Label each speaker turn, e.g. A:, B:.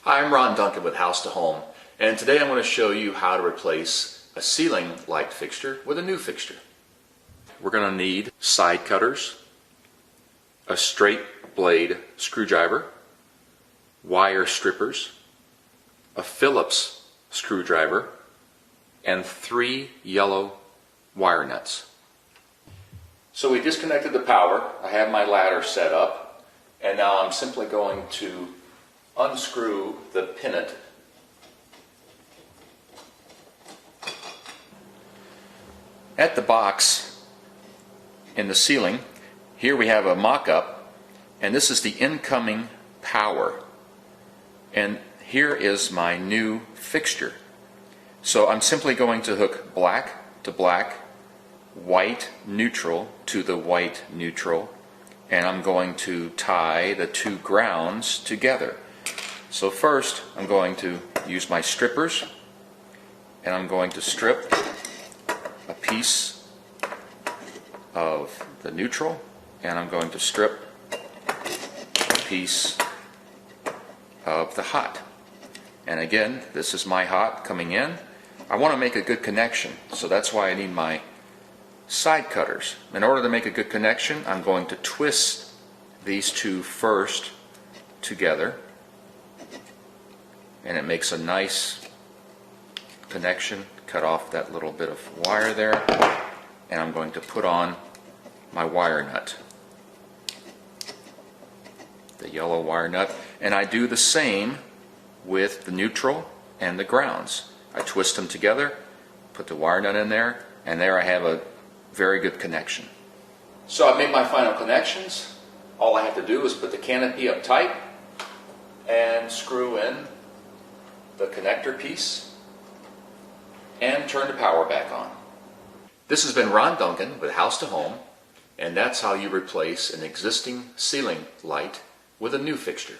A: Hi, I'm Ron Duncan with House to Home, and today I'm going to show you how to replace a ceiling light fixture with a new fixture. We're going to need side cutters, a straight blade screwdriver, wire strippers, a Phillips screwdriver, and 3 yellow wire nuts. So we disconnected the power. I have my ladder set up, and now I'm simply going to unscrew the pivot. At the box in the ceiling, here we have a mock-up, and this is the incoming power. And here is my new fixture. So I'm simply going to hook black to black, white neutral to the white neutral, and I'm going to tie the two grounds together. So first I'm going to use my strippers, and I'm going to strip a piece of the neutral, and I'm going to strip a piece of the hot. And again, this is my hot coming in. I want to make a good connection, so that's why I need my side cutters. In order to make a good connection, I'm going to twist these two first together, and it makes a nice connection. Cut off that little bit of wire there, and I'm going to put on my wire nut, the yellow wire nut, and I do the same with the neutral and the grounds. I twist them together, put the wire nut in there, and there I have a very good connection. So I've made my final connections. All I have to do is put the canopy up tight and screw in the connector piece and turn the power back on. This has been Ron Duncan with House to Home, and that's how you replace an existing ceiling light with a new fixture.